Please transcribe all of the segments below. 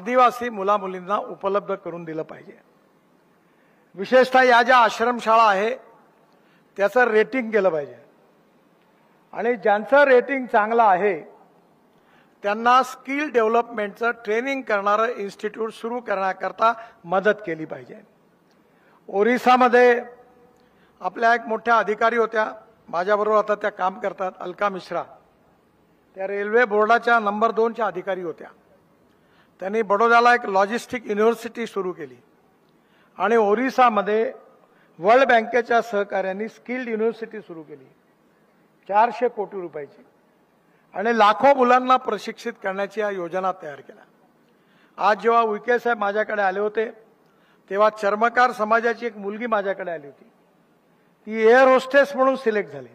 आदिवासी मुलामुलींना उपलब्ध करून दिलं पाहिजे। विशेषतः या ज्या आश्रमशाळा आहे त्याचं रेटिंग केलं पाहिजे आणि ज्यांचं रेटिंग चांगलं आहे त्यांना स्किल डेव्हलपमेंटचं ट्रेनिंग करणारं इन्स्टिट्यूट सुरू करण्याकरता मदत केली पाहिजे। ओरिसामध्ये आपल्या एक मोठ्या अधिकारी होत्या, माझ्याबरोबर आता त्या काम करतात, अलका मिश्रा, त्या रेल्वे बोर्डाच्या नंबर 2च्या अधिकारी होत्या। त्यांनी बडोद्याला एक लॉजिस्टिक युनिव्हर्सिटी सुरू केली आणि ओरिसामध्ये वर्ल्ड बँकेच्या सहकार्याने स्किल्ड युनिव्हर्सिटी सुरू केली 400 कोटी रुपयाची आणि लाखो मुलांना प्रशिक्षित करण्याची या योजना तयार केल्या। आज जेव्हा उईके साहेब माझ्याकडे आले होते तेव्हा चर्मकार समाजाची एक मुलगी माझ्याकडे आली होती, ती एअर होस्टेस म्हणून सिलेक्ट झाली।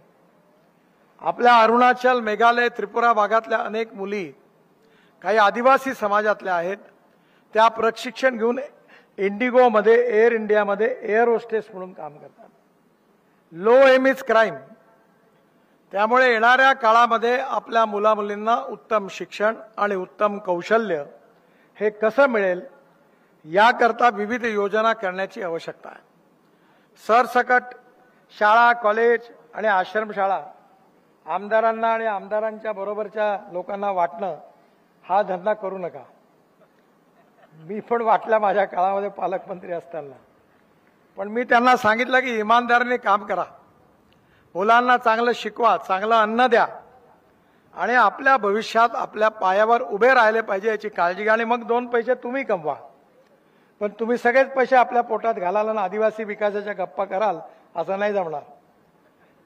आपल्या अरुणाचल, मेघालय, त्रिपुरा भागातल्या अनेक मुली काही आदिवासी समाजातल्या आहेत, त्या प्रशिक्षण घेऊन इंडिगोमध्ये, एअर इंडियामध्ये एअर होस्टेस म्हणून काम करतात। लो एम इज क्राईम, त्यामुळे येणाऱ्या काळामध्ये आपल्या मुलामुलींना उत्तम शिक्षण आणि उत्तम कौशल्य हे कसं मिळेल याकरता विविध योजना करण्याची आवश्यकता आहे। सरसकट शाळा, कॉलेज आणि आश्रमशाळा आमदारांना आणि आमदारांच्या बरोबरच्या लोकांना वाटणं हा धंदा करू नका। मी पण वाटल्या माझ्या काळामध्ये पालकमंत्री असताना, पण मी त्यांना सांगितलं की इमानदारीने काम करा, मुलांना चांगलं शिकवा, चांगलं अन्न द्या आणि आपल्या भविष्यात आपल्या पायावर उभे राहिले पाहिजे याची काळजी घ्या आणि मग 2 पैसे तुम्ही कमवा। पण तुम्ही सगळेच पैसे आपल्या पोटात घालाल आणि आदिवासी विकासाच्या गप्पा कराल असं नाही जमणार।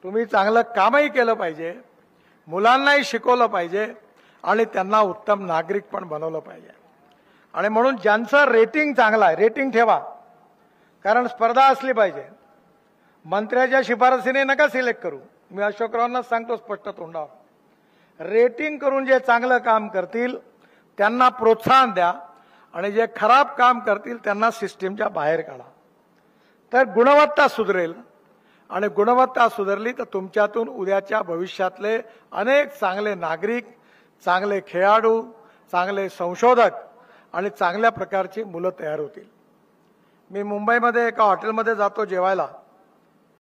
तुम्ही चांगलं कामही केलं पाहिजे, मुलांनाही शिकवलं पाहिजे आणि त्यांना उत्तम नागरिक पण बनवलं पाहिजे। आणि म्हणून ज्यांचं रेटिंग चांगलं आहे, रेटिंग ठेवा, कारण स्पर्धा असली पाहिजे। मंत्र्याच्या शिफारसीने नका सिलेक्ट करू, मी अशोकरावांना सांगतो स्पष्ट तोंडावर, रेटिंग करून जे चांगलं काम करतील त्यांना प्रोत्साहन द्या आणि जे खराब काम करतील त्यांना सिस्टीमच्या बाहेर काढा, तर गुणवत्ता सुधरेल आणि गुणवत्ता सुधारली तर तुमच्यातून उद्याच्या भविष्यातले अनेक चांगले नागरिक, चांगले खेळाडू, चांगले संशोधक आणि चांगल्या प्रकारची मुलं तयार होतील। मी मुंबईमध्ये एका हॉटेलमध्ये जातो जेवायला,